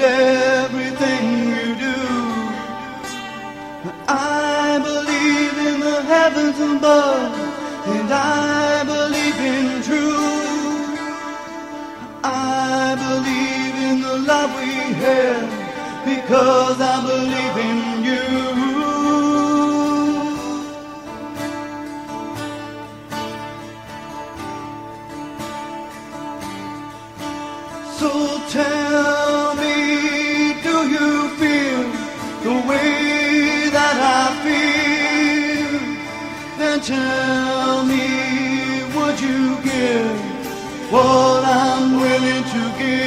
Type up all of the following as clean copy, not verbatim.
in everything you do. I believe in the heavens above, and I believe in truth. I believe in the love we have, because I believe in you. So tell me, do you feel the way that I feel? Then tell me, would you give what I'm willing to give?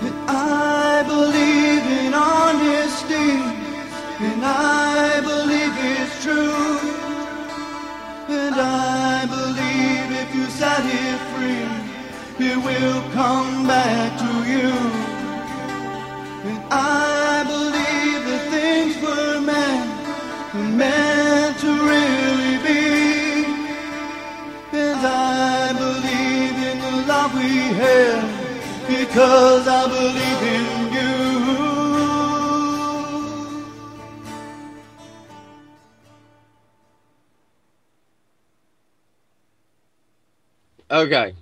And I believe in honesty, and I believe it's true, and I believe if you set it free, it will come back to you. And I believe that things were meant to really be, and I believe in the love we have, because I believe in you. Okay,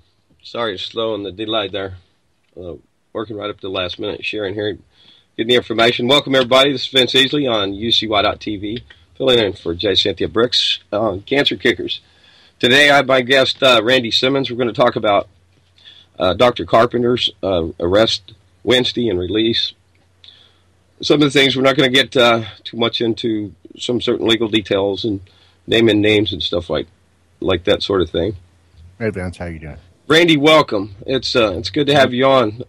sorry, slow on the delay there. Working right up to the last minute, sharing here, getting the information. Welcome everybody. This is Vince Easley on UCY.TV, filling in for J. Cynthia Brooks on Cancer Kickers. Today I have my guest Randy Simmons. We're going to talk about Dr. Carpenter's arrest Wednesday and release. Some of the things we're not going to get too much into, some certain legal details and naming names and stuff like that sort of thing. Hey Vince, how you doing? Randy, welcome. It's good to have you on.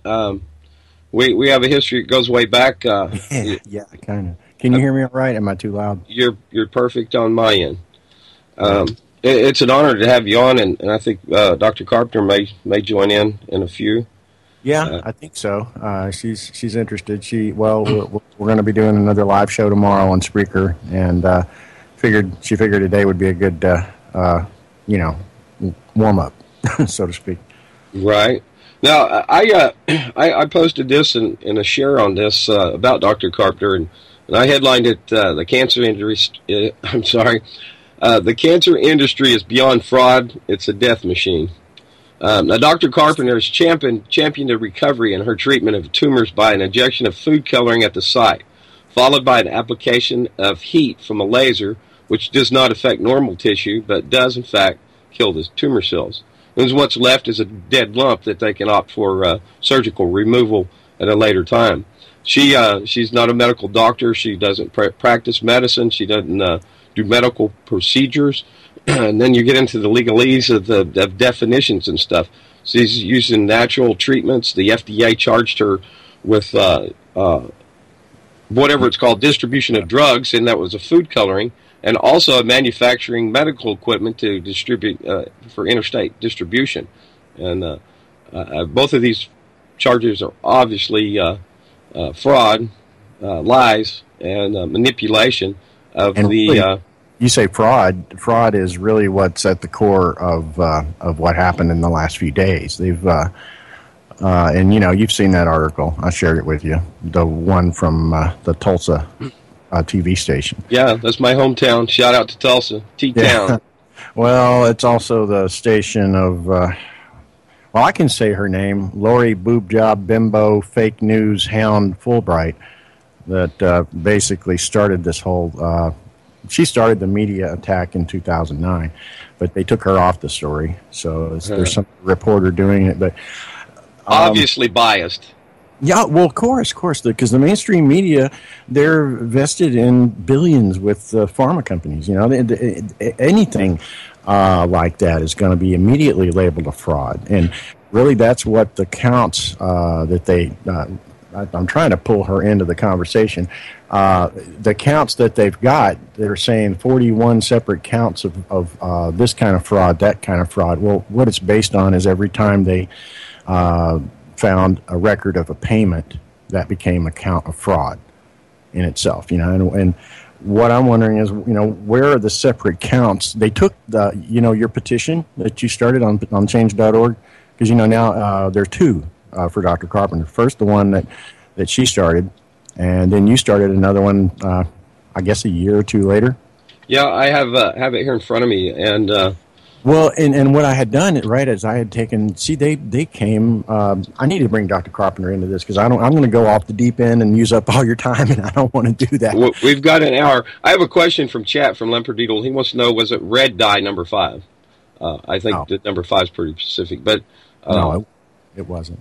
We have a history that goes way back. Yeah, kind of. Can you hear me all right? Am I too loud? You're perfect on my end. It's an honor to have you on, and I think Dr. Carpenter may join in a few. Yeah, I think so. She's interested. We're going to be doing another live show tomorrow on Spreaker, and she figured today would be a good warm up, so to speak. Right. Now, I posted this in a share on this about Dr. Carpenter, and I headlined it, the cancer industry. The cancer industry is beyond fraud. It's a death machine. Now, Dr. Carpenter has championed the recovery in her treatment of tumors by an injection of food coloring at the site, followed by an application of heat from a laser, which does not affect normal tissue, but does, in fact, kill the tumor cells. And what's left is a dead lump that they can opt for surgical removal at a later time. She's not a medical doctor. She doesn't practice medicine. She doesn't do medical procedures. And then you get into the legalese of definitions and stuff. She's using natural treatments. The FDA charged her with whatever it's called, distribution of drugs, and that was a food coloring, and also manufacturing medical equipment to distribute for interstate distribution. And both of these charges are obviously fraud, lies, and manipulation of you say fraud. Fraud is really what's at the core of what happened in the last few days. They've and you've seen that article. I shared it with you, the one from the Tulsa TV station. Yeah, that's my hometown. Shout out to Tulsa, T-Town. Yeah. Well, it's also the station of, I can say her name, Lori Boobjob Bimbo Fake News Hound Fulbright, that basically started this whole, she started the media attack in 2009, but they took her off the story. So there's some reporter doing it, but obviously biased. Yeah, well, of course, because the mainstream media, they're vested in billions with pharma companies. Anything like that is going to be immediately labeled a fraud. And really, that's what the counts that they I'm trying to pull her into the conversation. The counts that they've got, they're saying 41 separate counts of this kind of fraud, that kind of fraud. Well, what it's based on is every time they found a record of a payment, that became a count of fraud in itself. And what I'm wondering is, where are the separate counts? They took your petition that you started on change.org, because now there are two for Dr. Carpenter. First, the one that she started, and then you started another one, I guess a year or two later. Yeah, I have it here in front of me, and well, and what I had done, right, is I had taken. See, they came. I need to bring Dr. Carpenter into this because I'm going to go off the deep end and use up all your time, and I don't want to do that. We've got an hour. I have a question from chat from Lemperdoodle. He wants to know, was it red dye number 5? I think that number 5 is pretty specific, but no, it wasn't.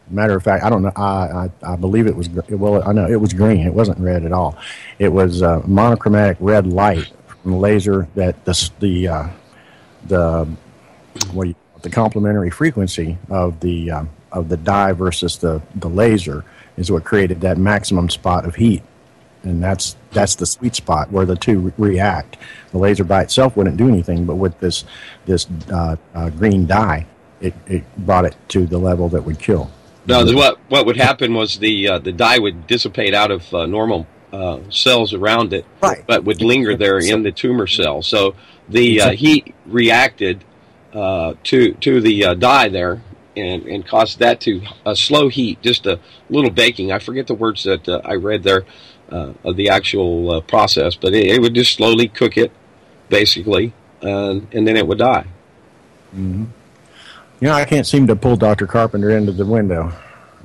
Matter of fact, I don't know. I believe it was. Well, I know it was green. It wasn't red at all. It was monochromatic red light from the laser that the complementary frequency of the dye versus the laser is what created that maximum spot of heat, and that's the sweet spot where the two react. The laser by itself wouldn't do anything, but with this green dye, it brought it to the level that would kill. No, what would happen was the dye would dissipate out of normal cells around it, right, but would linger there in the tumor cell. So the heat reacted to the dye there and caused that to slow heat, just a little baking. I forget the words that I read there of the actual process, but it would just slowly cook it, basically, and then it would die. Mm-hmm. I can't seem to pull Dr. Carpenter into the window.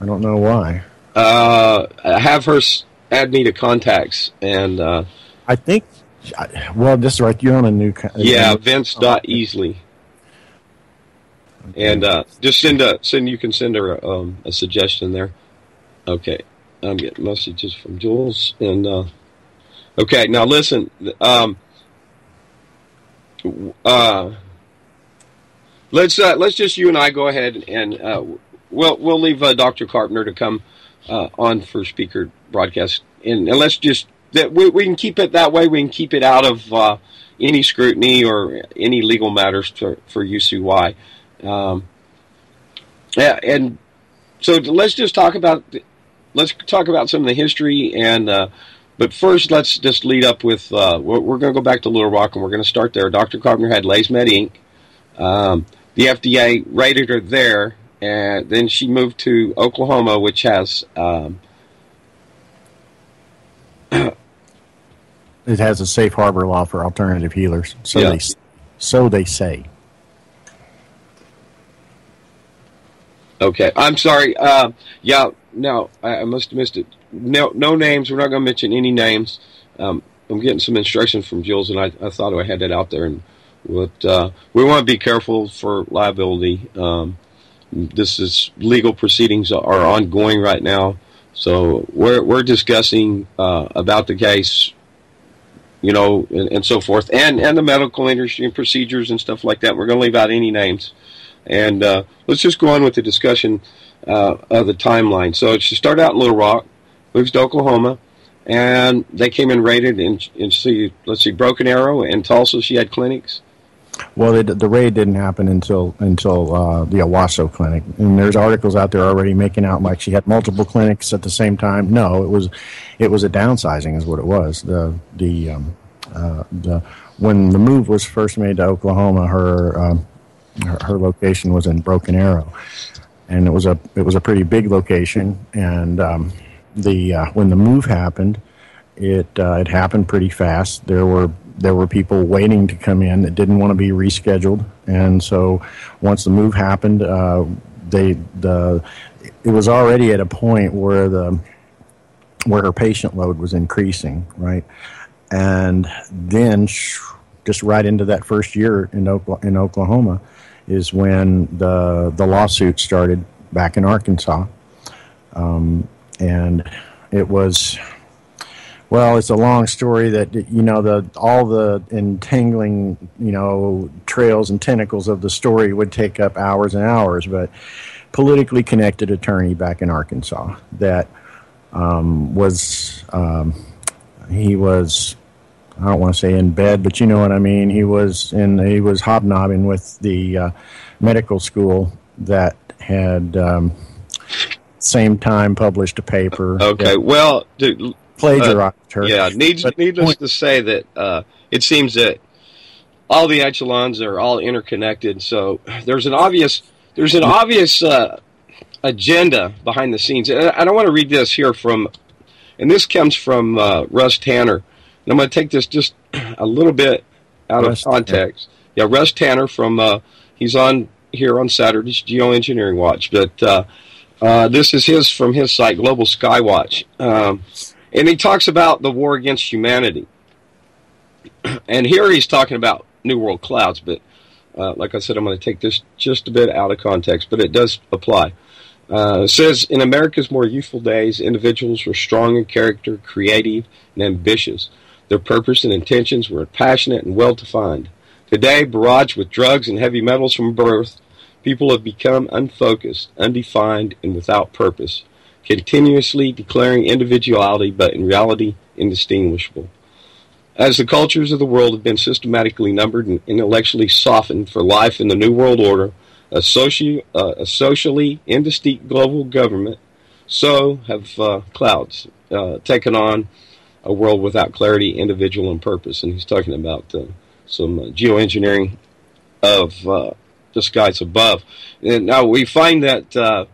I don't know why. Have her add me to contacts, and I think. Well, this is right. You're on a new. Yeah, Vince.easily. Okay. And just send. You can send her a suggestion there. Okay, I'm getting messages from Jules, and okay. Now listen. Let's just you and I go ahead and we'll leave Dr. Carpenter to come on for speaker broadcast, and let's just that we can keep it that way. We can keep it out of any scrutiny or any legal matters for UCY. Yeah, and so let's just talk about some of the history, and but first let's just lead up with we're going to go back to Little Rock, and we're going to start there. Dr. Carpenter had LazyMed Inc. The FDA rated her there, and then she moved to Oklahoma, which has it has a safe harbor law for alternative healers. So yeah. they say. Okay, I'm sorry. Yeah, no, I must have missed it. No names. We're not going to mention any names. I'm getting some instructions from Jules, and I thought I had that out there. And we want to be careful for liability. This is legal proceedings are ongoing right now, so we're discussing about the case, and so forth, and the medical industry and procedures and stuff like that. We're going to leave out any names. And let's just go on with the discussion of the timeline. So she started out in Little Rock, moves to Oklahoma, and they came in rated in Broken Arrow and Tulsa. She had clinics. Well, the raid didn't happen until the Owasso clinic, and there's articles out there already making out like she had multiple clinics at the same time. No, it was a downsizing, is what it was. When the move was first made to Oklahoma, her location was in Broken Arrow, and it was a pretty big location. And when the move happened, it happened pretty fast. There were people waiting to come in that didn't want to be rescheduled, and so once the move happened, it was already at a point where her patient load was increasing, right? And then just right into that first year in Oklahoma is when the lawsuit started back in Arkansas, and it was. Well, it's a long story that, all the entangling, trails and tentacles of the story would take up hours and hours, but politically connected attorney back in Arkansas that he was, I don't want to say in bed, but you know what I mean. He was hobnobbing with the medical school that had same time published a paper. Okay, well, plagiarized her. Yeah, needless to say that it seems that all the echelons are all interconnected. So there's an obvious agenda behind the scenes. And I want to read this here and this comes from Russ Tanner. And I'm going to take this just a little bit out of context. Yeah, Russ Tanner he's on here on Saturday's Geoengineering Watch, but this is from his site, Global Skywatch. And he talks about the war against humanity. And here he's talking about New World clouds, but like I said, I'm going to take this just a bit out of context, but it does apply. It says, in America's more youthful days, individuals were strong in character, creative, and ambitious. Their purpose and intentions were passionate and well-defined. Today, barraged with drugs and heavy metals from birth, people have become unfocused, undefined, and without purpose, continuously declaring individuality, but in reality, indistinguishable. As the cultures of the world have been systematically numbered and intellectually softened for life in the New World Order, a socially indistinct global government, so have clouds taken on a world without clarity, individual, and purpose. And he's talking about some geoengineering of the skies above. And now we find that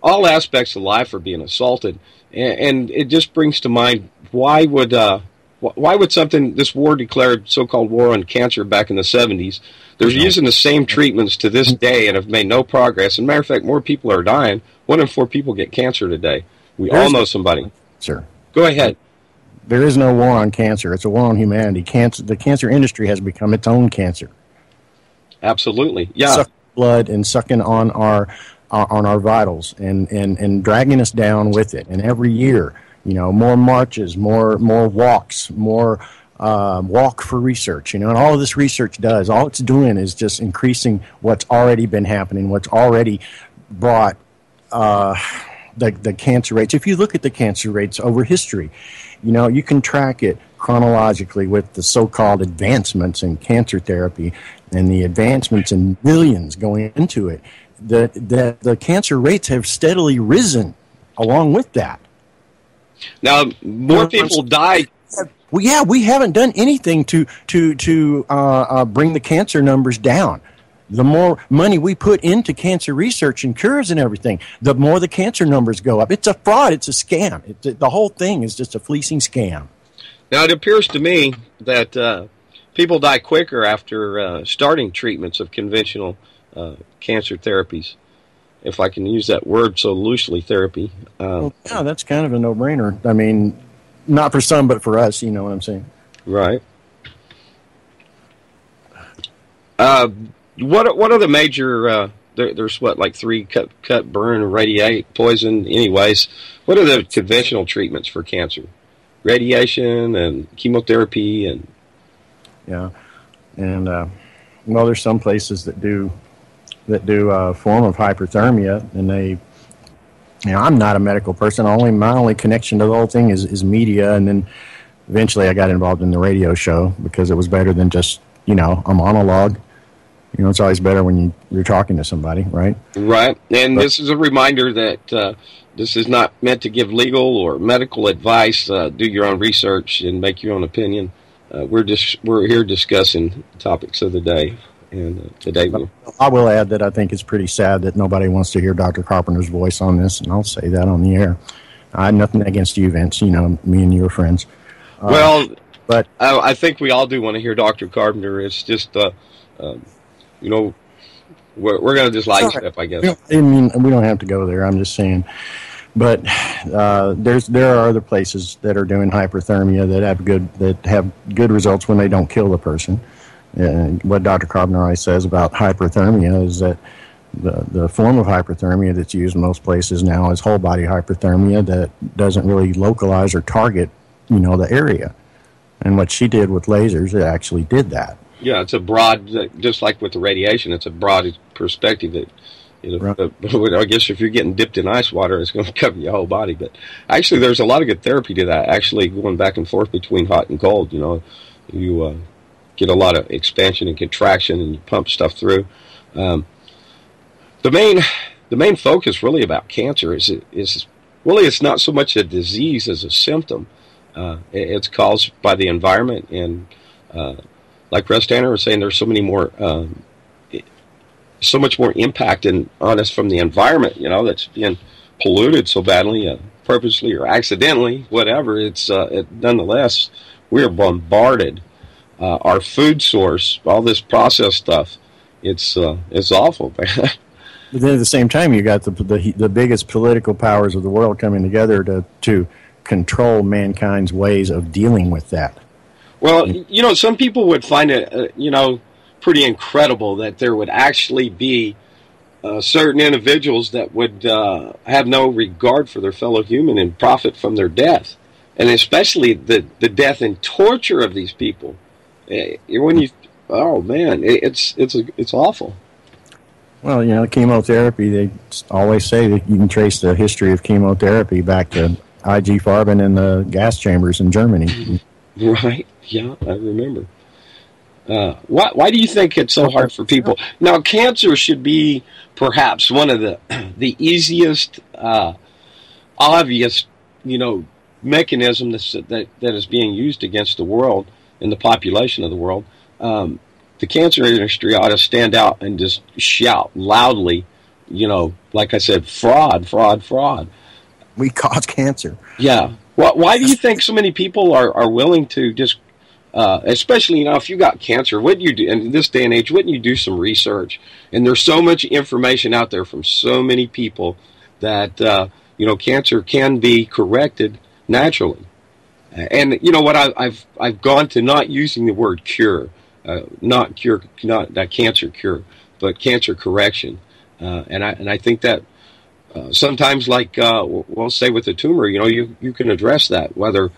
all aspects of life are being assaulted, and it just brings to mind, why would this war declared so-called war on cancer back in the 70s, they're using the same treatments to this day and have made no progress. As a matter of fact, more people are dying. 1 in 4 people get cancer today. We all know somebody. Sir, go ahead. There is no war on cancer. It's a war on humanity. The cancer industry has become its own cancer. Absolutely, yeah. Sucking blood and sucking on our vitals and dragging us down with it. And every year, more marches, more walks, more walk for research. And all of this research does, all it's doing is just increasing what's already been happening, what's already brought the cancer rates. If you look at the cancer rates over history, you can track it chronologically with the so-called advancements in cancer therapy and the advancements in millions going into it. The cancer rates have steadily risen along with that. Now, more people die. Well, yeah, we haven't done anything to bring the cancer numbers down. The more money we put into cancer research and cures and everything, the more the cancer numbers go up. It's a fraud. It's a scam. The whole thing is just a fleecing scam. Now, it appears to me that people die quicker after starting treatments of conventional cancer therapies, if I can use that word so loosely, therapy. Well, yeah, that's kind of a no-brainer. I mean, not for some, but for us, you know what I'm saying? Right. What are the major, there's like 3, cut, burn, radiate, poison, anyways. What are the conventional treatments for cancer? Radiation and chemotherapy and... Yeah, and, well, there's some places that do a form of hyperthermia, and I'm not a medical person. My only connection to the whole thing is media, and then eventually I got involved in the radio show because it was better than just, a monologue. It's always better when you're talking to somebody, right? Right, and this is a reminder that this is not meant to give legal or medical advice. Do your own research and make your own opinion. We're here discussing topics of the day. And today I will add that I think it's pretty sad that nobody wants to hear Dr. Carpenter's voice on this, and I'll say that on the air. I had nothing against you, Vince. Me and you are friends. But I think we all do want to hear Dr. Carpenter. It's just, we're going to just light step, I guess. I mean, we don't have to go there. I'm just saying. But there are other places that are doing hyperthermia that have good results when they don't kill the person. And what Dr. Carpenter always says about hyperthermia is that the form of hyperthermia that's used in most places now is whole body hyperthermia that doesn't really localize or target, the area. And what she did with lasers, it actually did that. Yeah, it's a broad, just like with the radiation, it's a broad perspective that, right. I guess if you're getting dipped in ice water, it's going to cover your whole body. But actually, there's a lot of good therapy to that, actually going back and forth between hot and cold. You get a lot of expansion and contraction, and you pump stuff through. The main focus really about cancer is really it's not so much a disease as a symptom. It's caused by the environment, and like Russ Tanner was saying, there's so many more, so much more impact on us from the environment, that's being polluted so badly, purposely or accidentally, whatever. Nonetheless, we are bombarded. Our food source, all this processed stuff, it's awful, man. But then at the same time, you got the biggest political powers of the world coming together to control mankind's ways of dealing with that. Well, some people would find it, pretty incredible that there would actually be certain individuals that would have no regard for their fellow human and profit from their death, and especially the death and torture of these people. Oh man, it's awful. Well, chemotherapy, they always say that you can trace the history of chemotherapy back to I.G. Farben and the gas chambers in Germany. Right, yeah, I remember. Why do you think it's so hard for people? Now, cancer should be perhaps one of the easiest, obvious, mechanism that is being used against the world and the population of the world. The cancer industry ought to stand out and just shout loudly, like I said, fraud, fraud, fraud. We cause cancer. Yeah. Why do you think so many people are willing to just, especially, if you got cancer, wouldn't you do, in this day and age, wouldn't you do some research? And there's so much information out there from so many people that, cancer can be corrected naturally. And you know what, I've gone to not using the word cure. Not that cancer cure, but cancer correction, and I think that sometimes, like we'll say with a tumor, you can address that, whether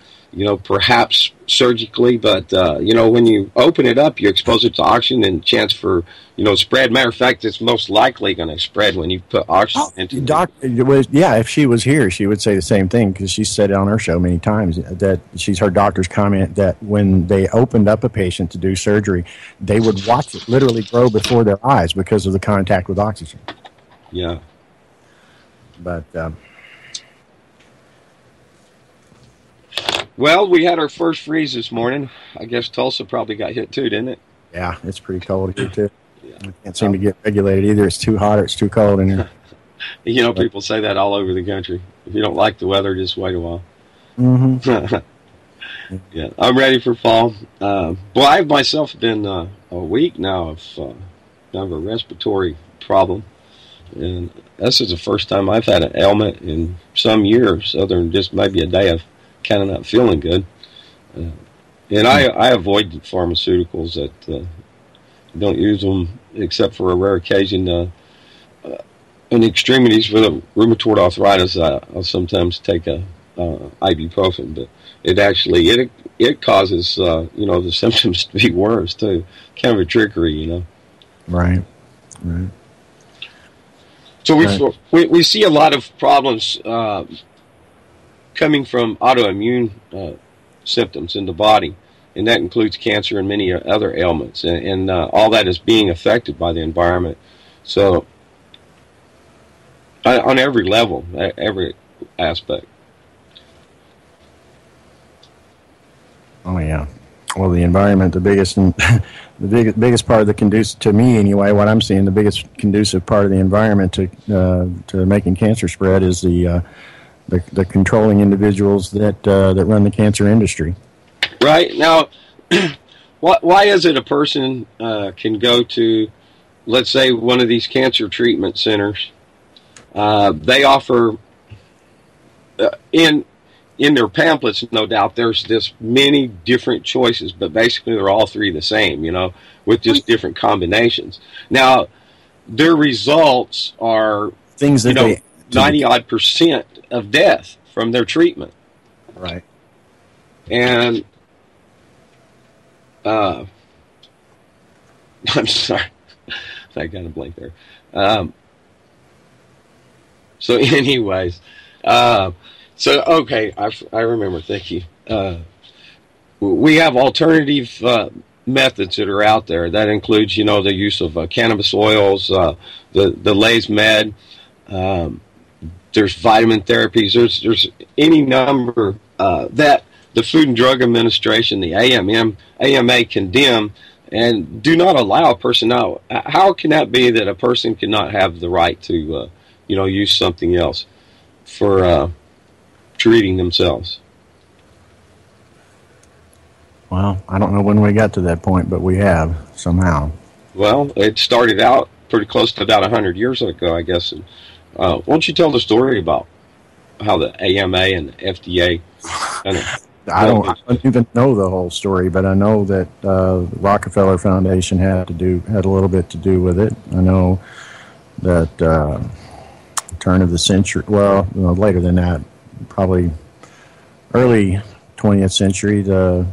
perhaps surgically, but when you open it up, you expose it to oxygen and chance for spread. Matter of fact, it's most likely going to spread when you put oxygen into it. Yeah, if she was here, she would say the same thing, because she said it on her show many times that she's heard doctors comment that when they opened up a patient to do surgery, they would watch it literally grow before their eyes because of the contact with oxygen. Yeah. But well, we had our first freeze this morning. I guess Tulsa probably got hit too, didn't it? Yeah, it's pretty cold here too. Yeah. We can't seem to get regulated either. It's too hot or it's too cold in here. People say that all over the country. If you don't like the weather, just wait a while. Mm-hmm. Yeah, I'm ready for fall. I've myself been a week now of kind of a respiratory problem. And this is the first time I've had an ailment in some years, other than just maybe a day of kind of not feeling good. And I avoid pharmaceuticals that don't use them except for a rare occasion. In extremities for the rheumatoid arthritis, I'll sometimes take a ibuprofen, but it actually it causes the symptoms to be worse too. Kind of a trickery, Right. So we see a lot of problems coming from autoimmune symptoms in the body, and that includes cancer and many other ailments, and all that is being affected by the environment. So on every level, every aspect. Oh yeah. Well, the environment, the biggest part of the conducive, to me anyway, what I'm seeing, the biggest conducive part of the environment to making cancer spread is the controlling individuals that run the cancer industry. Right. Now, why is it a person can go to, let's say, one of these cancer treatment centers? They offer in their pamphlets, no doubt, there's this many different choices, but basically they're all three the same, with just different combinations. Now, their results are things that 90-odd% of death from their treatment. Right. And I'm sorry, I got a blank there. So anyways, okay, I remember. Thank you. We have alternative methods that are out there. That includes, the use of cannabis oils, the Lay's Med, there's vitamin therapies. There's any number that the Food and Drug Administration, the AMA condemn and do not allow a person. Now, how can that be that a person cannot have the right to, use something else for treating themselves? Well, I don't know when we got to that point, but we have somehow. Well, it started out pretty close to about 100 years ago, I guess. And, why don't you tell the story about how the AMA and the FDA kind of... I don't even know the whole story, but I know that the Rockefeller Foundation had a little bit to do with it. I know that turn of the century, later than that, probably early 20th century, the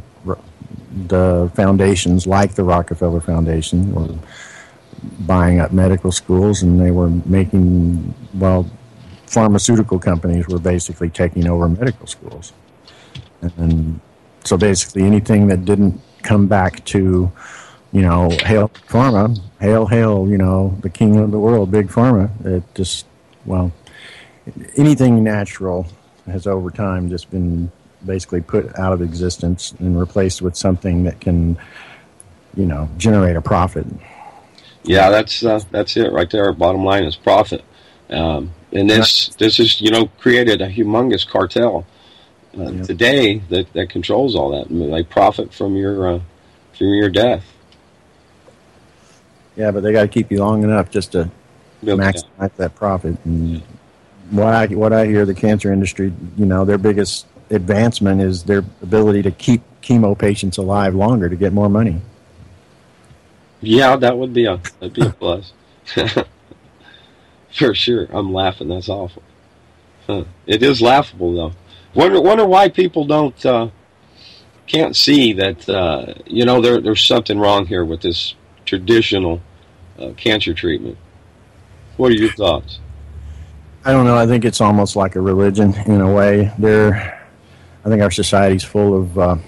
foundations like the Rockefeller Foundation were buying up medical schools, and they were making, pharmaceutical companies were basically taking over medical schools. And so basically anything that didn't come back to, hail pharma, hail, the king of the world, big pharma, it just, anything natural has over time just been basically put out of existence and replaced with something that can, generate a profit. Yeah, that's it right there. Bottom line is profit. And this is, created a humongous cartel. Today that controls all that. I mean, they profit from your death. Yeah, but they got to keep you long enough just to maximize that profit. And what I hear, the cancer industry, their biggest advancement is their ability to keep chemo patients alive longer to get more money. Yeah, that'd be a plus. For sure. I'm laughing. That's awful. It is laughable though. Wonder why people can't see that there's something wrong here with this traditional cancer treatment. What are your thoughts? I don't know. I think it's almost like a religion in a way. I think our society's full of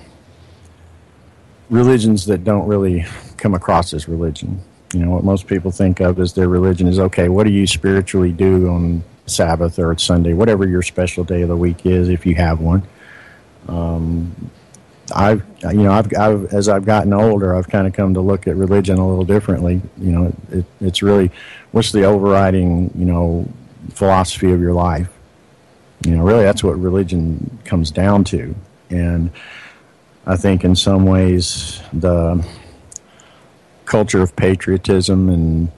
religions that don't really come across as religion. What most people think of as their religion is, okay, what do you spiritually do on Sabbath or Sunday, whatever your special day of the week is, if you have one. I've as I've gotten older, I've kind of come to look at religion a little differently. It's really, what's the overriding, philosophy of your life? Really that's what religion comes down to. And I think in some ways the culture of patriotism and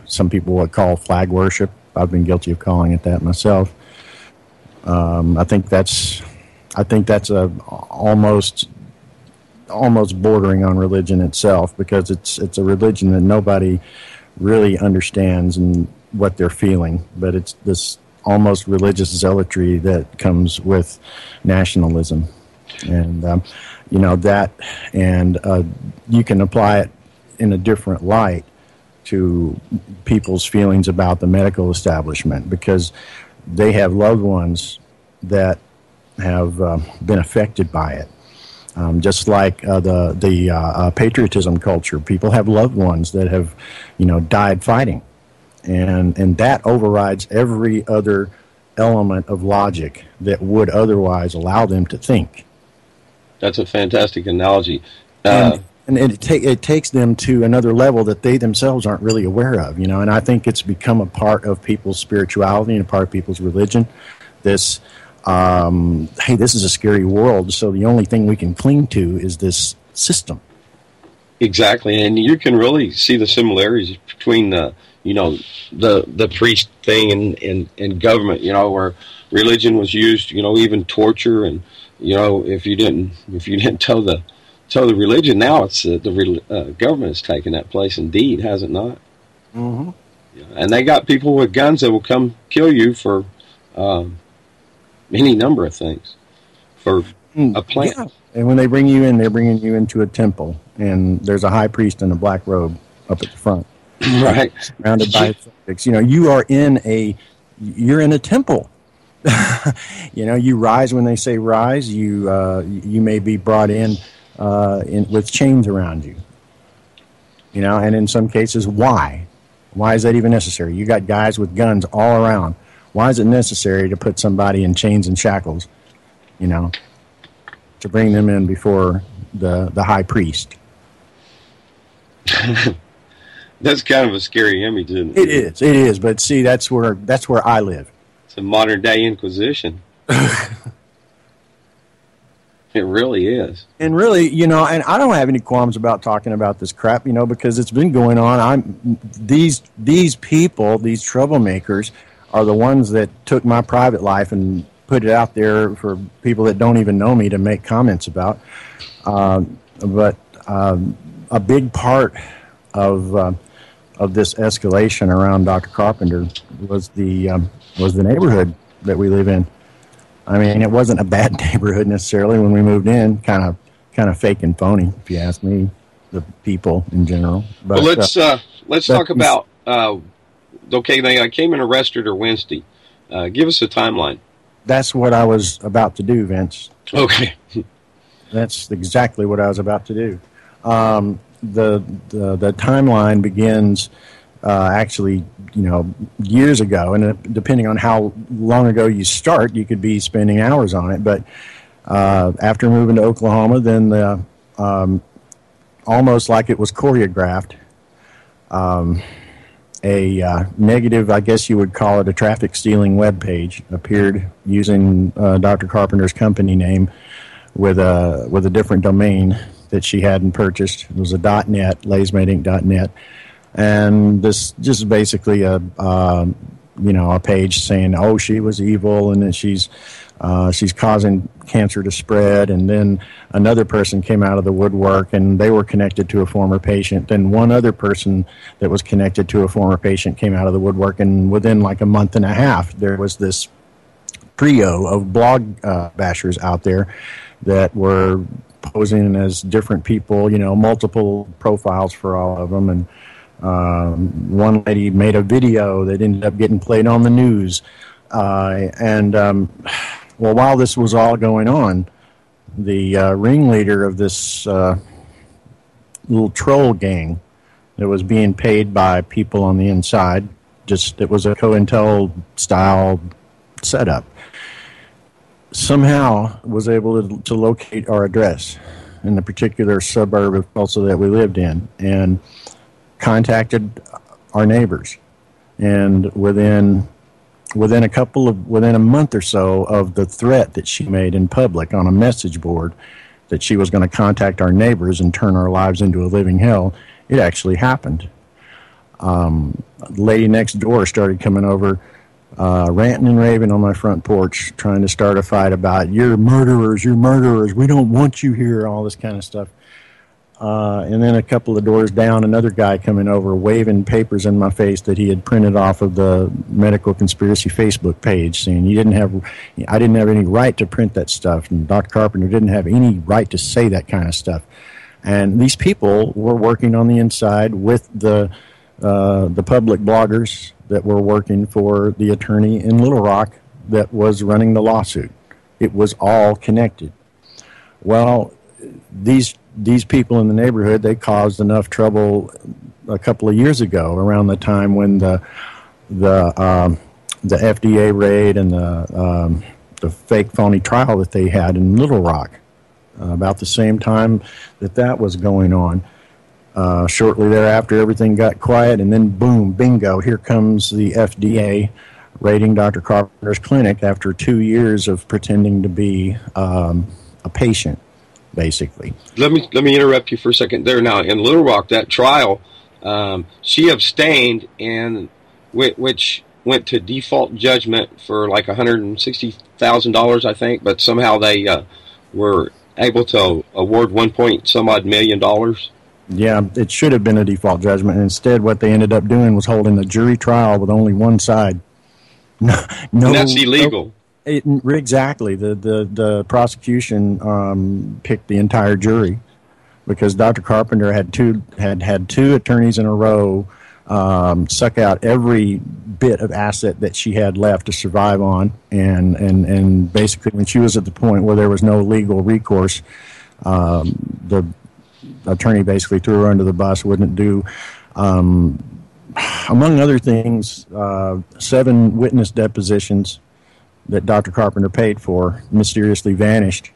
some people would call flag worship. I've been guilty of calling it that myself. I think that's almost bordering on religion itself, because it's a religion that nobody really understands and what they're feeling, but it's this almost religious zealotry that comes with nationalism, and you can apply it in a different light to people's feelings about the medical establishment, because they have loved ones that have been affected by it. Just like the patriotism culture, people have loved ones that have, died fighting, and that overrides every other element of logic that would otherwise allow them to think. That's a fantastic analogy. And it takes them to another level that they themselves aren't really aware of, and I think it's become a part of people's spirituality and a part of people's religion. This, hey, this is a scary world, so the only thing we can cling to is this system. Exactly, and you can really see the similarities between the priest thing and government, where religion was used, even torture, and if you didn't toe the religion, now it's the government has taken that place. Indeed, has it not? Mm-hmm. Yeah. And they got people with guns that will come kill you for any number of things, for a plan. Yeah. And when they bring you in, they're bringing you into a temple, and there's a high priest in a black robe up at the front, right, surrounded by subjects. You're in a temple. You rise when they say rise. You may be brought in with chains around you. And in some cases, why? Why is that even necessary? You got guys with guns all around. Why is it necessary to put somebody in chains and shackles, you know, to bring them in before the high priest? That's kind of a scary image, isn't it? It is. But see, that's where I live. It's a modern day Inquisition. It really is. And really, you know, and I don't have any qualms about talking about this crap, you know, because it's been going on. These people, these troublemakers, are the ones that took my private life and put it out there for people that don't even know me to make comments about. But a big part of this escalation around Dr. Carpenter was the neighborhood that we live in. I mean, it wasn't a bad neighborhood necessarily when we moved in. Kind of fake and phony, if you ask me. The people in general. But well, let's talk about. Okay, they came and arrested her Wednesday. Give us a timeline. That's what I was about to do, Vince. Okay. That's exactly what I was about to do. The timeline begins actually, you know, years ago, and depending on how long ago you start, you could be spending hours on it. But after moving to Oklahoma, then almost like it was choreographed, a negative, I guess you would call it, a traffic stealing webpage appeared using Dr. Carpenter's company name with a different domain that she hadn't purchased. It was a .net, laysmateinc.net, and this just basically a page saying, oh, she was evil and that she's causing cancer to spread. And then another person came out of the woodwork and they were connected to a former patient. Then one other person that was connected to a former patient came out of the woodwork, and within like a month and a half, there was this trio of blog bashers out there that were posing as different people, you know, multiple profiles for all of them. And one lady made a video that ended up getting played on the news. Well, while this was all going on, the ringleader of this little troll gang that was being paid by people on the inside, it was a COINTEL style setup, somehow was able to locate our address in the particular suburb of Tulsa that we lived in, and contacted our neighbors. And within a month or so of the threat that she made in public on a message board that she was going to contact our neighbors and turn our lives into a living hell, it actually happened. The lady next door started coming over, ranting and raving on my front porch, trying to start a fight about, you're murderers, we don't want you here, all this kind of stuff. And then a couple of doors down, another guy coming over, waving papers in my face that he had printed off of the Medical Conspiracy Facebook page, saying I didn't have any right to print that stuff, and Dr. Carpenter didn't have any right to say that kind of stuff. And these people were working on the inside with the public bloggers that were working for the attorney in Little Rock that was running the lawsuit. It was all connected. Well, these people in the neighborhood, they caused enough trouble a couple of years ago, around the time when the FDA raid and the fake phony trial that they had in Little Rock, about the same time that was going on. Shortly thereafter, everything got quiet, and then boom, bingo, here comes the FDA raiding Dr. Carpenter's clinic after 2 years of pretending to be a patient, basically. Let me interrupt you for a second there. Now, in Little Rock, that trial, she abstained, and which went to default judgment for like $160,000, I think, but somehow they were able to award $1 million. Yeah, it should have been a default judgment. And instead, what they ended up doing was holding a jury trial with only one side. No, and that's illegal. Exactly. The prosecution picked the entire jury because Dr. Carpenter had two attorneys in a row suck out every bit of asset that she had left to survive on, and basically when she was at the point where there was no legal recourse, the attorney basically threw her under the bus, wouldn't do among other things, 7 witness depositions that Dr. Carpenter paid for mysteriously vanished.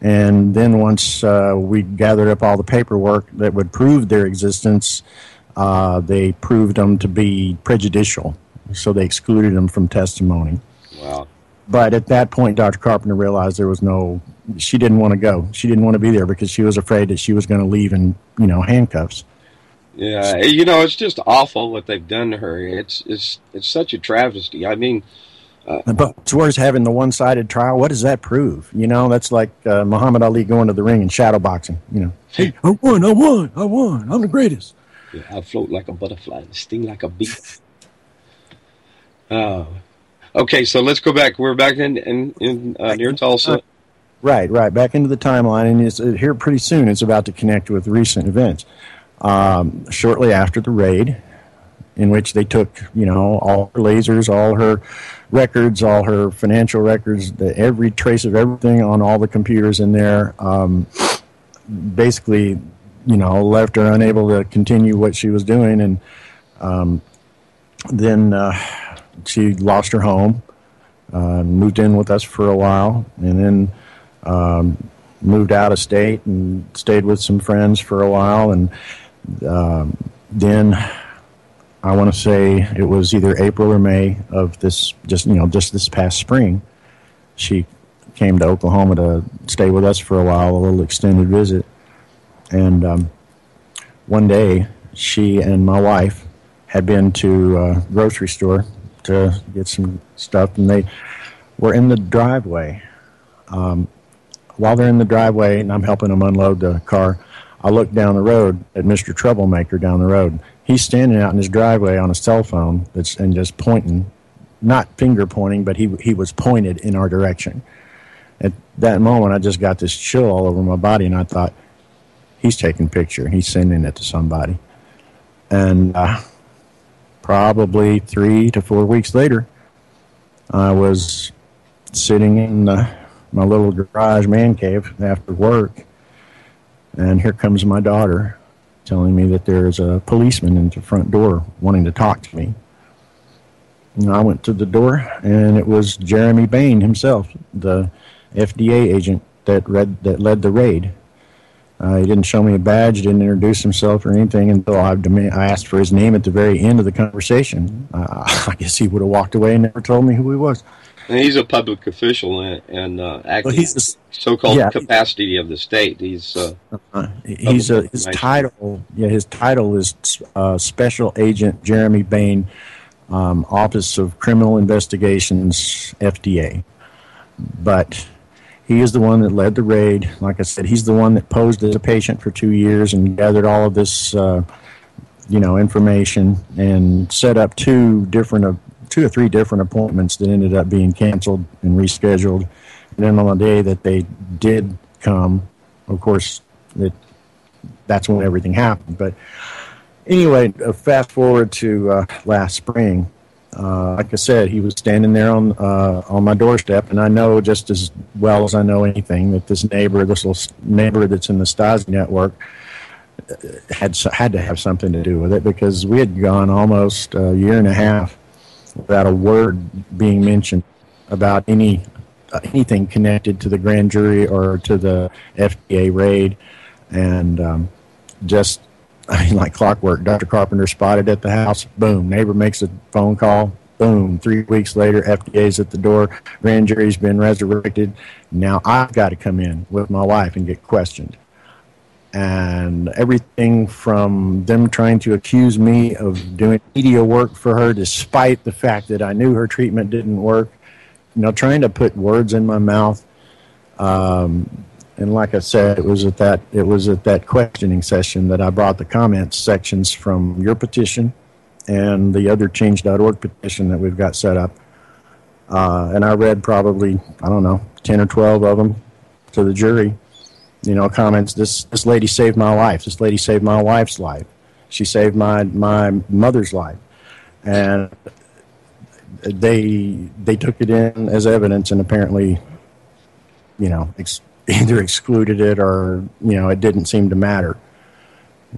And then once we gathered up all the paperwork that would prove their existence, they proved them to be prejudicial. So they excluded them from testimony. Wow. But at that point, Dr. Carpenter realized she didn't want to go. She didn't want to be there because she was afraid that she was going to leave in, handcuffs. Yeah, it's just awful what they've done to her. It's such a travesty. I mean, but it's worse having the one-sided trial. What does that prove? That's like Muhammad Ali going to the ring and shadow boxing. Hey, I won, I'm the greatest. Yeah, I float like a butterfly and sting like a bee. Okay, so let's go back. We're back in near Tulsa. Right, back into the timeline, and it's here pretty soon. It's about to connect with recent events. Shortly after the raid, in which they took, all her lasers, all her records, all her financial records, every trace of everything on all the computers in there, basically, left her unable to continue what she was doing, and then she lost her home, moved in with us for a while, and then moved out of state and stayed with some friends for a while, and then I want to say it was either April or May of this, just this past spring, she came to Oklahoma to stay with us for a while, a little extended visit. And one day, she and my wife had been to a grocery store to get some stuff, and they were in the driveway. While they're in the driveway, and I'm helping them unload the car, I look down the road at Mr. Troublemaker down the road. He's standing out in his driveway on his cell phone and just pointing, not finger pointing, but he was pointed in our direction. At that moment, I just got this chill all over my body, and I thought, he's taking a picture. He's sending it to somebody. And probably 3 to 4 weeks later, I was sitting in my little garage man cave after work, and here comes my daughter telling me that there's a policeman in the front door wanting to talk to me. And I went to the door, and it was Jeremy Bain himself, the FDA agent that led the raid. He didn't show me a badge, didn't introduce himself or anything until I asked for his name at the very end of the conversation. I guess he would have walked away and never told me who he was. And he's a public official and acting he's so-called capacity of the state. His title is Special Agent Jeremy Bain, Office of Criminal Investigations, FDA. But he is the one that led the raid. Like I said, he's the one that posed as a patient for 2 years and gathered all of this, information and set up 2 or 3 different appointments that ended up being canceled and rescheduled. And then on the day that they did come, of course, that's when everything happened. But anyway, fast forward to last spring. Like I said, he was standing there on my doorstep, and I know just as well as I know anything that this little neighbor that's in the Stasi network, had to have something to do with it, because we had gone almost a year and a half without a word being mentioned about anything connected to the grand jury or to the FDA raid. And just, like clockwork, Dr. Carpenter spotted at the house, boom, neighbor makes a phone call, boom, 3 weeks later, FDA's at the door, grand jury's been resurrected. Now I've got to come in with my wife and get questioned. And everything from them trying to accuse me of doing media work for her despite the fact that I knew her treatment didn't work, trying to put words in my mouth. And like I said, it was at that questioning session that I brought the comments sections from your petition and the other Change.org petition that we've got set up. And I read probably, 10 or 12 of them to the jury. Comments, this lady saved my life. This lady saved my wife's life. She saved my mother's life. And they took it in as evidence and apparently, either excluded it or, it didn't seem to matter.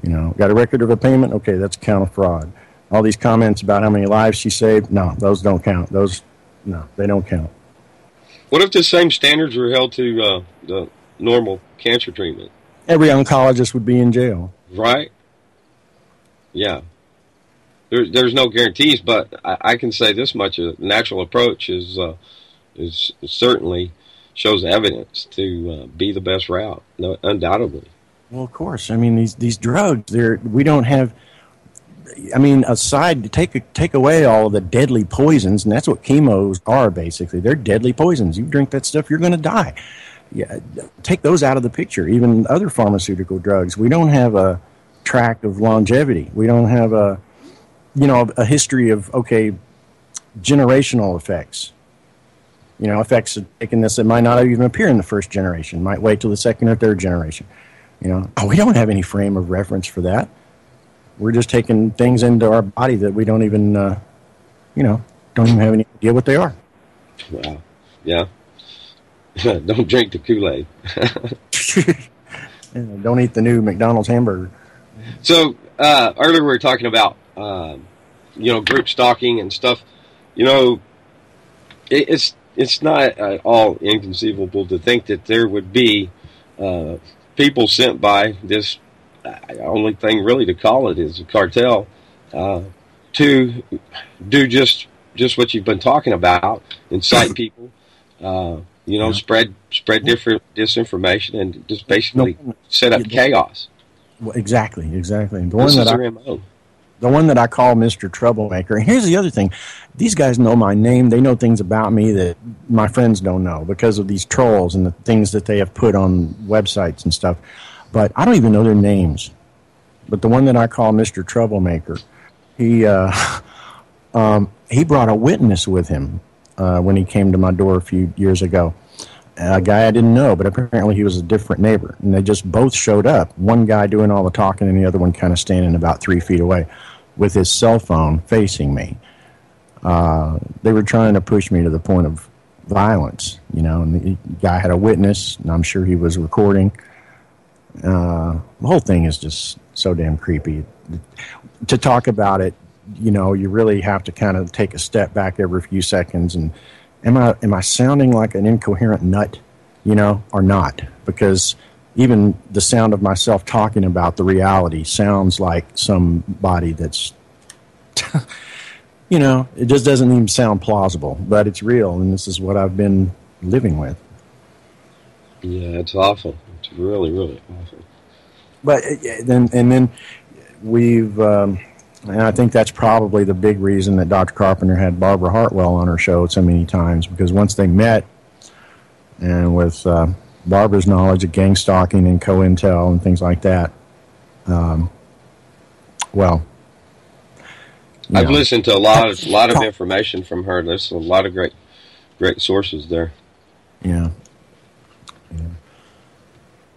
Got a record of a payment? Okay, that's a count of fraud. all these comments about how many lives she saved. No, those don't count. No, they don't count. What if the same standards were held to the normal cancer treatment? Every oncologist would be in jail. Right? Yeah. There's no guarantees, but I can say this much: a natural approach is certainly shows evidence to be the best route, undoubtedly. Well, of course. I mean, these drugs, we don't have. I mean, aside, take away all of the deadly poisons, and that's what chemos are, basically. They're deadly poisons. You drink that stuff, you're going to die. Yeah, take those out of the picture. Even other pharmaceutical drugs, we don't have a track of longevity. We don't have a history of, generational effects. Effects of taking this that might not even appear in the first generation, might wait till the second or third generation. We don't have any frame of reference for that. We're just taking things into our body that we don't even, don't even have any idea what they are. Wow. Yeah. Don't drink the Kool-Aid. Don't eat the new McDonald's hamburger. So, earlier we were talking about, group stalking and stuff. It's not at all inconceivable to think that there would be people sent by this. Only thing really to call it is a cartel to do just what you've been talking about, incite people, spread different disinformation and just basically set up chaos. Well, exactly. And the one that I call Mr. Troublemaker. And here's the other thing: these guys know my name. They know things about me that my friends don't know because of these trolls and the things that they have put on websites and stuff. But I don't even know their names. But the one that I call Mr. Troublemaker, he brought a witness with him when he came to my door a few years ago. A guy I didn't know, but apparently he was a different neighbor. And they just both showed up. One guy doing all the talking and the other one kind of standing about 3 feet away with his cell phone facing me. They were trying to push me to the point of violence, and the guy had a witness, and I'm sure he was recording. The whole thing is just so damn creepy. To talk about it, you really have to kind of take a step back every few seconds. And am I sounding like an incoherent nut, or not? Because even the sound of myself talking about the reality sounds like somebody that's, it just doesn't even sound plausible. But it's real, and this is what I've been living with. Yeah, it's awful. It's really, really awful. But then we've, and I think that's probably the big reason that Dr. Carpenter had Barbara Hartwell on her show so many times, because once they met, and with Barbara's knowledge of gang stalking and co-intel and things like that, I've listened to a lot of information from her. There's a lot of great sources there. Yeah.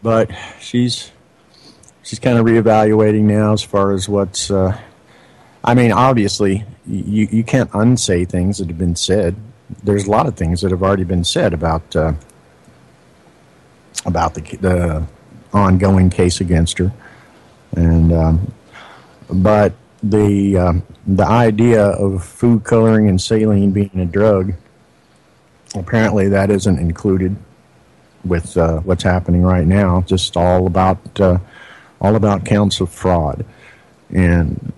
But she's kind of reevaluating now as far as what's. Obviously, you can't unsay things that have been said. There's a lot of things that have already been said about the ongoing case against her, and but the idea of food coloring and saline being a drug, apparently that isn't included with what's happening right now. Just all about counts of fraud, and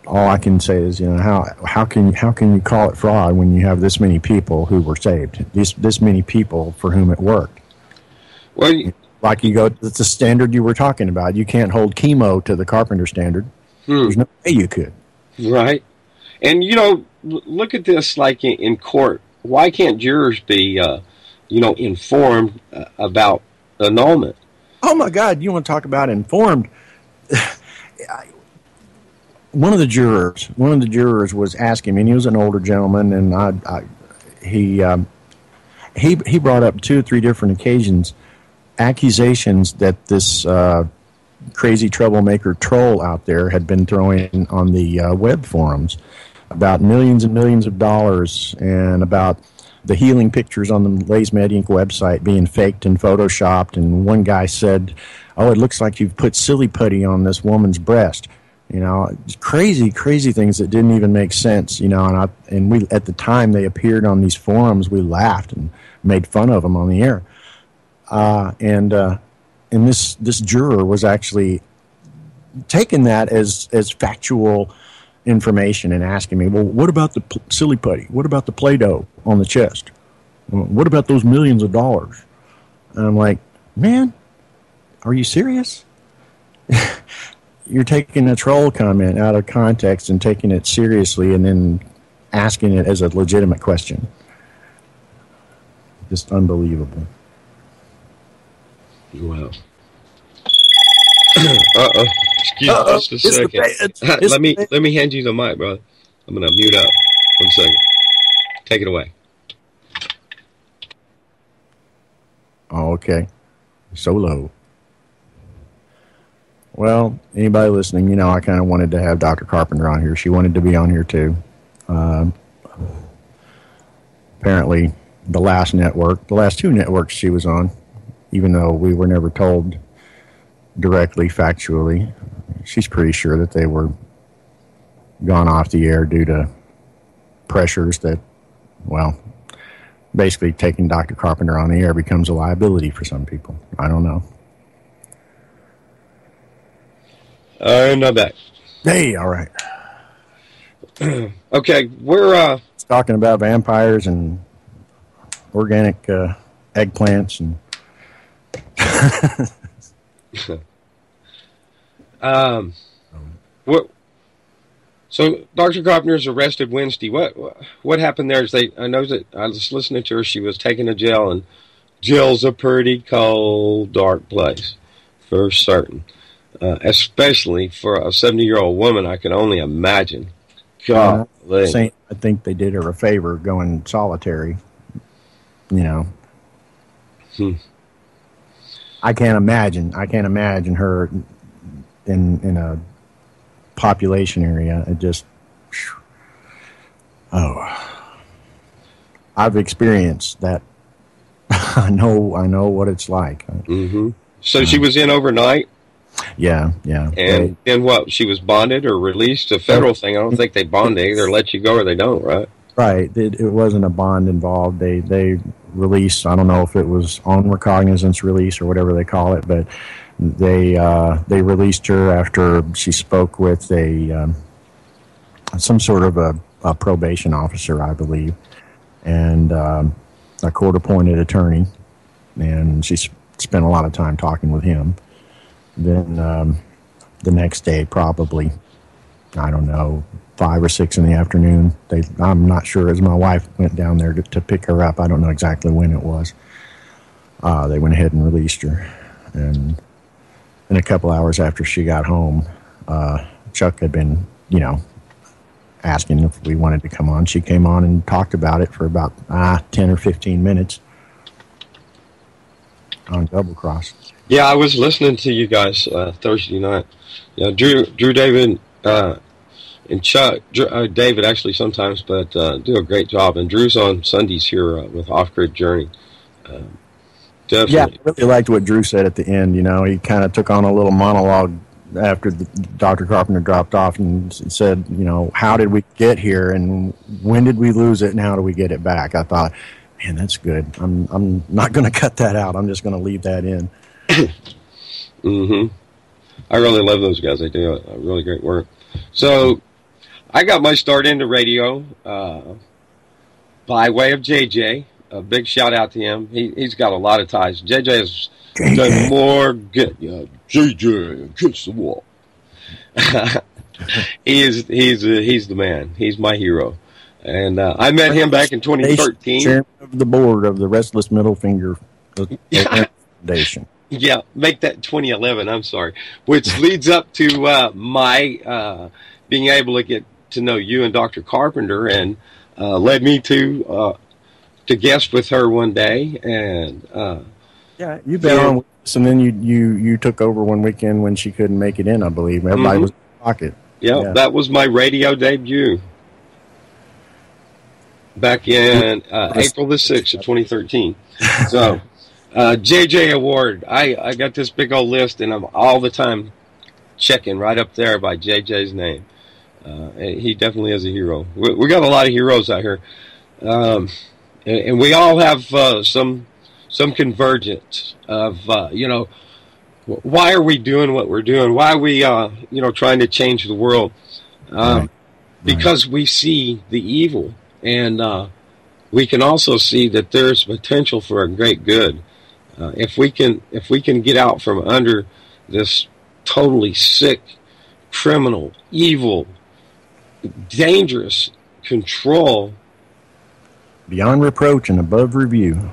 all I can say is, how can you call it fraud when you have this many people who were saved, this many people for whom it worked? Well, it's the standard you were talking about. You can't hold chemo to the Carpenter standard. There's no way you could. Right, and look at this like in court. Why can't jurors be informed about annulment? Oh my God! You want to talk about informed? One of the jurors was asking me, and he was an older gentleman, and he brought up 2 or 3 different occasions accusations that this crazy troublemaker troll out there had been throwing on the web forums about millions and millions of dollars, and about the healing pictures on the Lays Med Inc. website being faked and photoshopped. And one guy said, "Oh, it looks like you've put silly putty on this woman's breast." You know, crazy things that didn't even make sense. You know, and we at the time they appeared on these forums, we laughed and made fun of them on the air. And this juror was actually taking that as factual information and asking me, well, what about the silly putty? What about the Play-Doh on the chest? What about those millions of dollars? And I'm like, man, are you serious? You're taking a troll comment out of context and taking it seriously and then asking it as a legitimate question. Just unbelievable. Wow. Uh-oh. Excuse me just a second. Let me hand you the mic, brother. I'm going to mute up. 1 second. Take it away. Oh, okay. So low. Well, anybody listening, you know, I kind of wanted to have Dr. Carpenter on here. She wanted to be on here, too. Apparently, the last two networks she was on, even though we were never told directly, factually, she's pretty sure that they were gone off the air due to pressures that, well, basically taking Dr. Carpenter on the air becomes a liability for some people. I don't know. I'm not back. Hey, all right. Okay, we're talking about vampires and organic eggplants and what? So Dr. Carpenter's arrested Wednesday. What happened there? I know that I was listening to her. She was taken to jail, and jail's a pretty cold, dark place for certain. Especially for a 70-year-old woman, I can only imagine. God, I think they did her a favor going solitary. You know, I can't imagine her in a population area. It just, I've experienced that. I know what it's like. Mm-hmm. So she was in overnight. Yeah. And then what? She was bonded or released? A federal thing. I don't think they bond. They either let you go or they don't, right? Right. It wasn't a bond involved. They released. I don't know if it was on recognizance release or whatever they call it, but they released her after she spoke with some sort of a probation officer, I believe, and a court-appointed attorney, and she spent a lot of time talking with him. Then the next day, probably, I don't know, 5 or 6 in the afternoon, I'm not sure, as my wife went down there to pick her up. I don't know exactly when it was. They went ahead and released her. And a couple hours after she got home, Chuck had been, asking if we wanted to come on. She came on and talked about it for about 10 or 15 minutes on Double Cross. Yeah, I was listening to you guys Thursday night. Yeah, Drew, David, and Chuck, David actually sometimes, but do a great job. And Drew's on Sundays here with Off Grid Journey. Definitely. Yeah, I really liked what Drew said at the end. He kind of took on a little monologue after Dr. Carpenter dropped off and said, how did we get here and when did we lose it and how do we get it back? I thought, man, that's good. I'm not going to cut that out. I'm just going to leave that in. Mm-hmm. I really love those guys. They do a really great work. So I got my start into radio by way of JJ. A big shout out to him. He's got a lot of ties. JJ has done more good. JJ against the wall. He's the man. He's my hero. And I met him back in 2013. Chairman of the board of the Restless Middle Finger Foundation. Yeah, make that 2011, I'm sorry. Which leads up to my being able to get to know you and Dr. Carpenter and led me to guest with her one day. And yeah, you've been on with us, and then you took over one weekend when she couldn't make it in, I believe. Everybody was in the pocket. Yeah, that was my radio debut. Back in April the 6th of 2013. So... JJ Award. I got this big old list, and I'm all the time Chicken right up there by JJ's name. He definitely is a hero. We got a lot of heroes out here, and we all have some convergence of why are we doing what we're doing? Why are we trying to change the world? Because we see the evil, and we can also see that there's potential for a great good. If we can get out from under this totally sick, criminal, evil, dangerous control, beyond reproach and above review.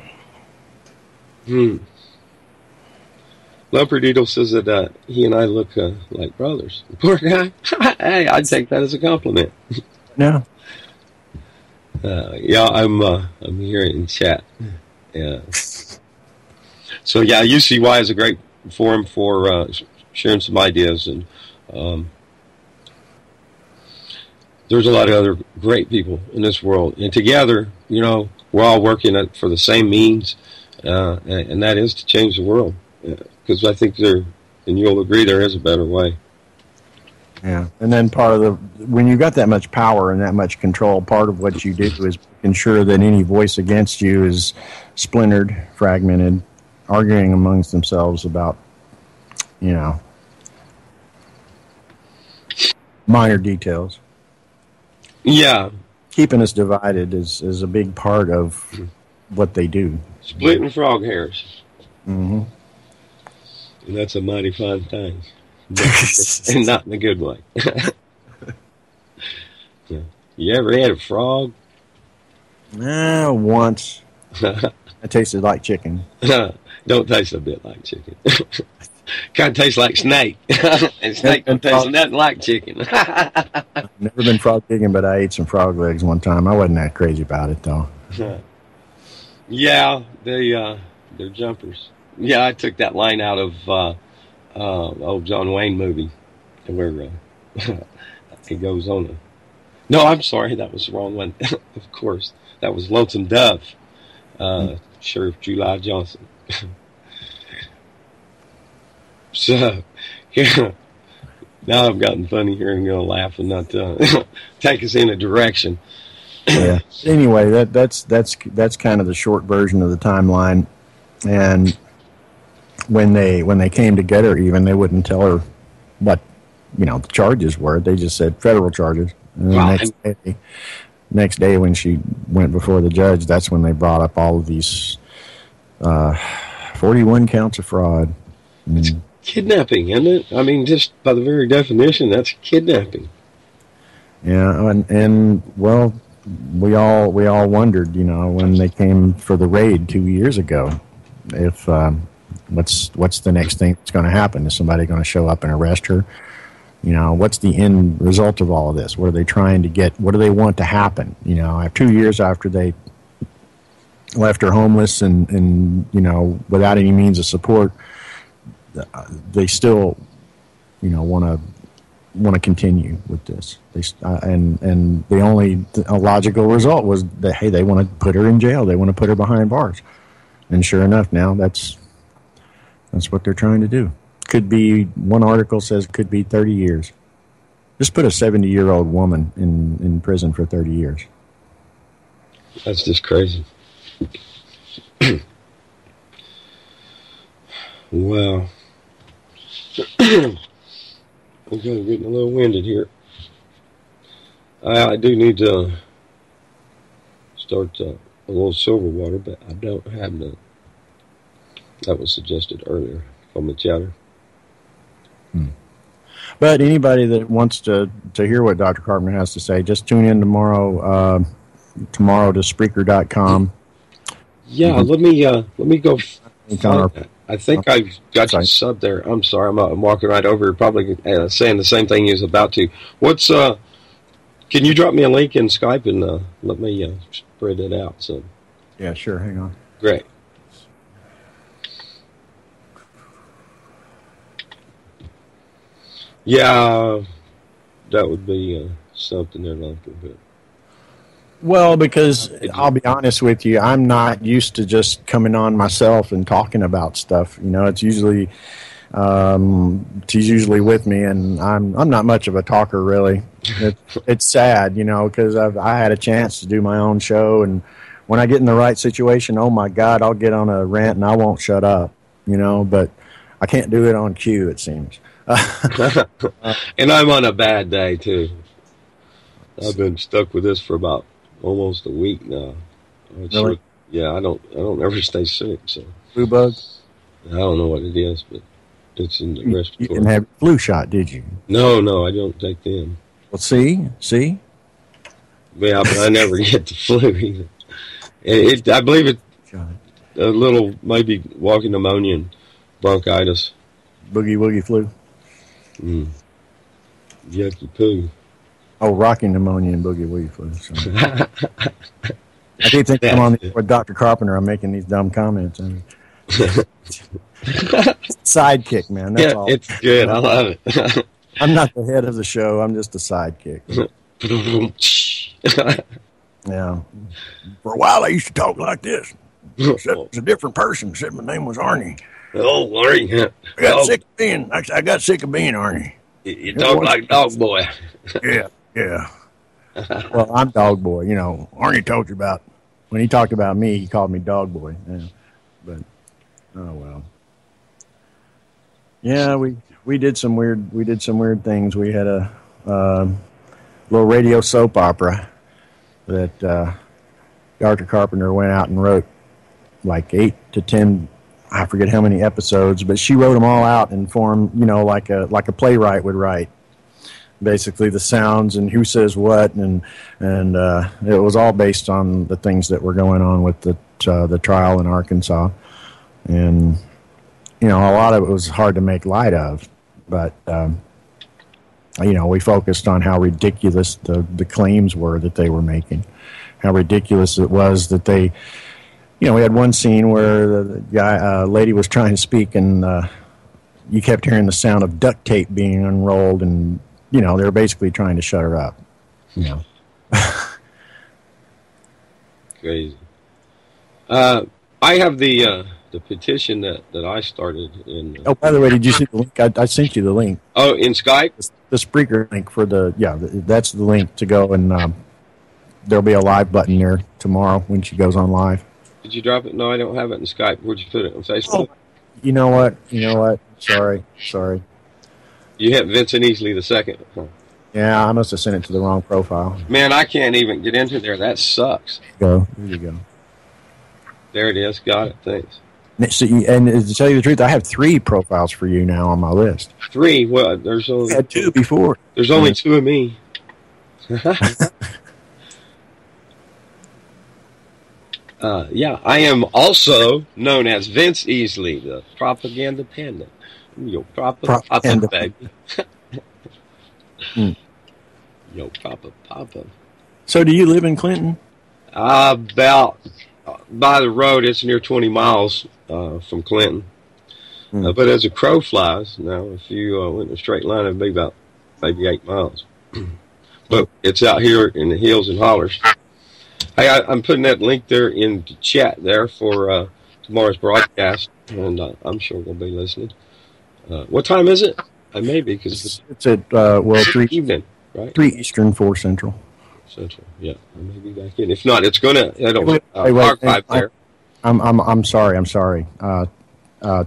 Leopardito says that he and I look like brothers. Poor guy. Hey, I'd take that as a compliment. No. Yeah, I'm hearing in chat. Yeah. So yeah, UCY is a great forum for sharing some ideas, and there's a lot of other great people in this world, and together, we're all working for the same means, and that is to change the world. Because I think and you'll agree, there is a better way. Yeah, and then when you got that much power and that much control, part of what you do is ensure that any voice against you is splintered, fragmented, arguing amongst themselves about, minor details. Yeah. Keeping us divided is a big part of what they do. Splitting frog hairs. Mm-hmm. And that's a mighty fine thing. And not in a good way. Yeah. You ever had a frog? Once. It tasted like chicken. Don't taste a bit like chicken. Kind of tastes like snake. And snake don't taste nothing like chicken. I've never been frog gigging, but I ate some frog legs one time. I wasn't that crazy about it, though. Yeah, they're jumpers. Yeah, I took that line out of old John Wayne movie where it goes on. No, I'm sorry, that was the wrong one. Of course, that was Lonesome Dove, Sheriff July Johnson. So, yeah, now I've gotten funny here and going to laugh and not take us in a direction. Yeah. Anyway, that's kind of the short version of the timeline. And when they came to get her, even they wouldn't tell her what the charges were. They just said federal charges. And the next day when she went before the judge, that's when they brought up all of these 41 counts of fraud. It's kidnapping, isn't it? I mean, just by the very definition, that's kidnapping. Yeah, and well, we all wondered, when they came for the raid 2 years ago, if what's the next thing that's going to happen? Is somebody going to show up and arrest her? What's the end result of all of this? What are they trying to get? What do they want to happen? 2 years after they left her homeless and without any means of support, they still want to continue with this. And the only logical result was that, hey, they want to put her in jail. They want to put her behind bars. And sure enough, now that's what they're trying to do. Could be, one article says, could be 30 years. Just put a 70-year-old woman in prison for 30 years. That's just crazy. Well, I'm kind of getting a little winded here. I do need to start a little silver water, but I don't have none. That was suggested earlier from the chatter. But anybody that wants to hear what Dr. Carpenter has to say, just tune in tomorrow to Spreaker.com. Yeah, let me go find that. I think I've got you sub there. I'm sorry, I'm walking right over here, probably saying the same thing he was about to. Can you drop me a link in Skype and let me spread it out? So. Yeah, sure. Hang on. Great. Yeah, that would be something they're like a bit. Well, because I'll be honest with you, I'm not used to just coming on myself and talking about stuff. It's usually She's usually with me, and I'm not much of a talker, really. It's sad, because I had a chance to do my own show, and when I get in the right situation, oh my God, I'll get on a rant and I won't shut up, but I can't do it on cue, it seems. And I'm on a bad day too. I've been stuck with this for about almost a week now. Really? Yeah, I don't ever stay sick, so. Flu bug? I don't know what it is, but it's in the respiratory. You didn't have a flu shot, did you? No, I don't take them. Well, see? Yeah, but I never get the flu either. I believe it's a little, maybe walking pneumonia and bronchitis. Boogie woogie flu? Yucky poo. Oh, rocking pneumonia and boogie woogie flu. I keep thinking I'm on with Dr. Carpenter. I'm making these dumb comments. Sidekick, man. That's all. It's good. I love it. I'm not the head of the show. I'm just a sidekick. Yeah. For a while, I used to talk like this. Except it's a different person. Except my name was Arnie. Oh, Arnie. I got sick of being Arnie. You talk like Dog Boy. Yeah. Well, I'm Dog Boy. Arnie told you about when he talked about me. He called me Dog Boy. Yeah. But oh well. Yeah, we did some weird things. We had a little radio soap opera that Dr. Carpenter went out and wrote like 8 to 10. I forget how many episodes, but she wrote them all out in form, like a playwright would write. Basically, the sounds and who says what, and it was all based on the things that were going on with the trial in Arkansas, and a lot of it was hard to make light of, but we focused on how ridiculous the claims were that they were making, how ridiculous it was that they. We had one scene where the lady was trying to speak, and you kept hearing the sound of duct tape being unrolled, and they were basically trying to shut her up. Crazy. I have the petition that I started in. Oh, by the way, did you see the link? I sent you the link. Oh, in Skype? The Spreaker link for that's the link to go, and there'll be a live button there tomorrow when she goes on live. Did you drop it? No, I don't have it in Skype. Where'd you put it? On Facebook? Oh, you know what? Sorry. You hit Vincent Easley the second. Huh. Yeah, I must have sent it to the wrong profile. Man, I can't even get into there. That sucks. There you go. There it is. Got it. Thanks. And to tell you the truth, I have 3 profiles for you now on my list. 3? Well, there's only... I had 2 before. There's only 2 of me. Yeah, I am also known as Vince Easley, the propaganda panda. Yo, propaganda baby. Yo, papa. So, do you live in Clinton? About by the road. It's near 20 miles from Clinton. But as a crow flies, now if you went in a straight line, it'd be about maybe 8 miles. But it's out here in the hills and hollers. Hey, I'm putting that link there in the chat there for tomorrow's broadcast, and I'm sure we'll be listening. What time is it? I may be, because it's at 3 evening, right? 3 Eastern, 4 Central. Central, yeah. I may be back in. If not, it's gonna archive there. I'm sorry.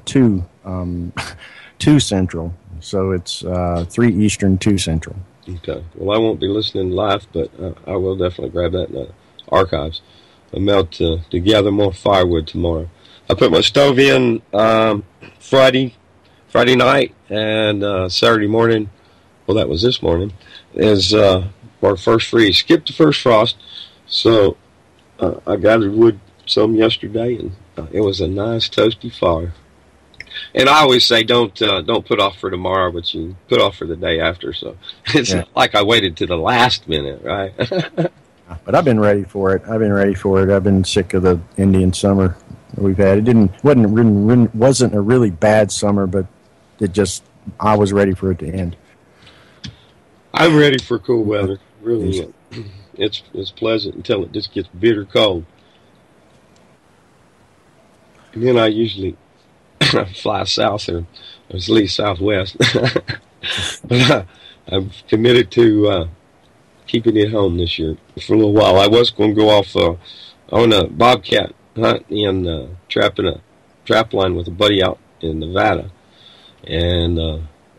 2 Central. So it's 3 Eastern, 2 Central. Okay. Well, I won't be listening live, but I will definitely grab that in the archives. I'm out to gather more firewood tomorrow. I put my stove in Friday night, and Saturday morning, well, that was this morning, is our first freeze. Skipped the first frost, so I gathered wood some yesterday, and it was a nice toasty fire. And I always say don't put off for tomorrow, but you put off for the day after. So it's not like I waited to the last minute, right? But I've been ready for it. I've been sick of the Indian summer we've had. Wasn't a really bad summer, but I was ready for it to end. I'm ready for cool weather. Really, it's pleasant until it just gets bitter cold, and then I usually fly south or at least southwest. But I'm committed to keeping it home this year for a little while. I was going to go off on a bobcat hunt and trapping a trap line with a buddy out in Nevada, and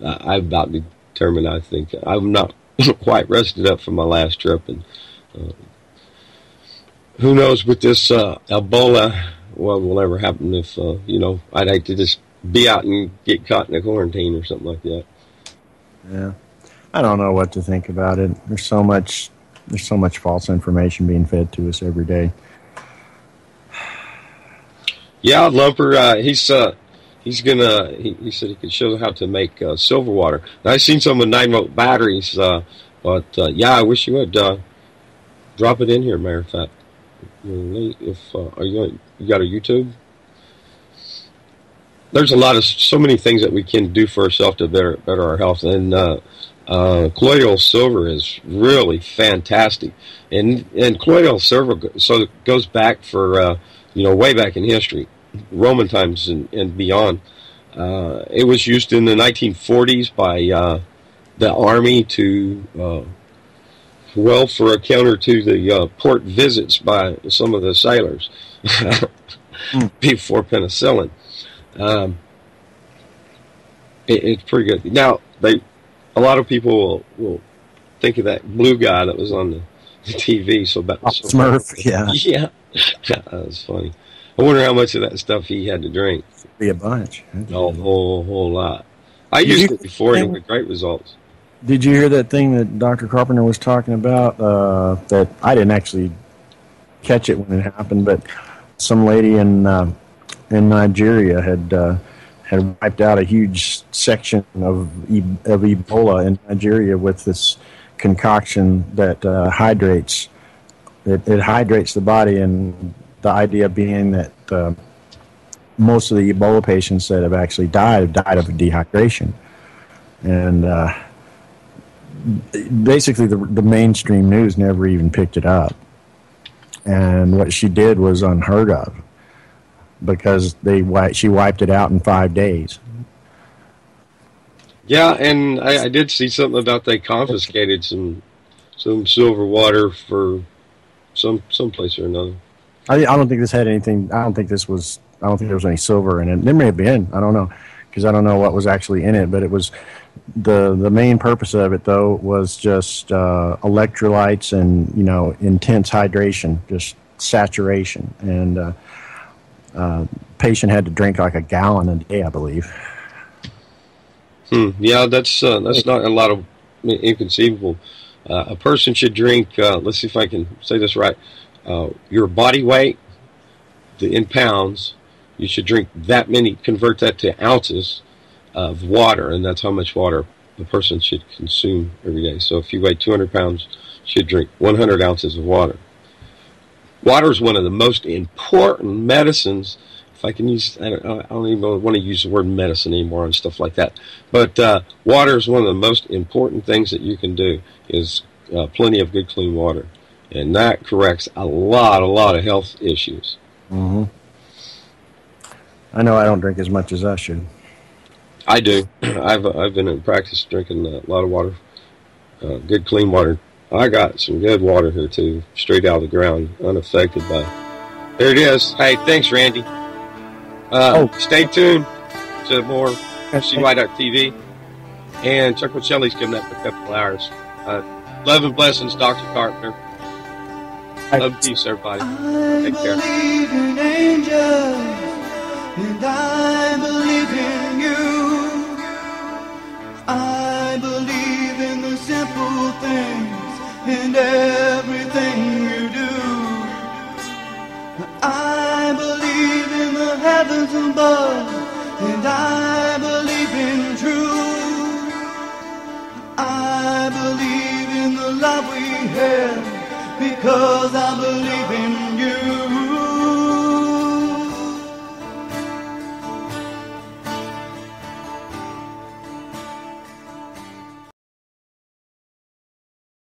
I'm about determined. I think I'm not quite rested up from my last trip, and who knows with this Ebola what will ever happen if I'd hate to just be out and get caught in a quarantine or something like that. Yeah, I don't know what to think about it. There's so much false information being fed to us every day. Yeah, Lumper, he said he could show how to make silver water. And I've seen some with 9-volt batteries, but yeah, I wish you would drop it in here. Matter of fact, if you got a YouTube? There's so many things that we can do for ourselves to better our health, and colloidal silver is really fantastic. And colloidal silver goes back for way back in history, Roman times and beyond. It was used in the 1940s by the army to for a counter to the port visits by some of the sailors before penicillin. It's pretty good. Now, a lot of people will think of that blue guy that was on the TV. Smurf, yeah. Yeah, that was funny. I wonder how much of that stuff he had to drink. Be a bunch. A whole lot. I used it before and with great results. Did you hear that thing that Dr. Carpenter was talking about? That I didn't actually catch it when it happened, but some lady in Nigeria had wiped out a huge section of Ebola in Nigeria with this concoction that hydrates. It hydrates the body, and the idea being that most of the Ebola patients that have actually died have died of dehydration. And basically the mainstream news never even picked it up. And what she did was unheard of, because she wiped it out in 5 days. Yeah, and I did see something about they confiscated some silver water for some place or another. I don't think this had anything. I don't think there was any silver in it. There may have been. I don't know, because I don't know what was actually in it. But it was the main purpose of it, though, was just electrolytes and intense hydration, just saturation. And patient had to drink like a gallon a day, I believe. Yeah, that's not a lot of inconceivable. A person should drink. Let's see if I can say this right. Your body weight in pounds. You should drink that many. Convert that to ounces of water, and that's how much water a person should consume every day. So if you weigh 200 pounds, you should drink 100 ounces of water. Water is one of the most important medicines. If I can use, I don't even want to use the word medicine anymore and stuff like that. But water is one of the most important things that you can do, is plenty of good, clean water. And that corrects a lot of health issues. Mm-hmm. I know I don't drink as much as I should. I do. I've been in practice drinking a lot of water, good, clean water. I got some good water here, too, straight out of the ground, unaffected by... There it is. Hey, thanks, Randy. Stay tuned to more CY.TV. And Chuck Michelli's coming up in a couple hours. Love and blessings, Dr. Carpenter. Love and peace, everybody. Take care. I believe in angels, and I believe in you. I believe in the simple things in everything you do. I believe in the heavens above, and I believe in truth. I believe in the love we have, because I believe in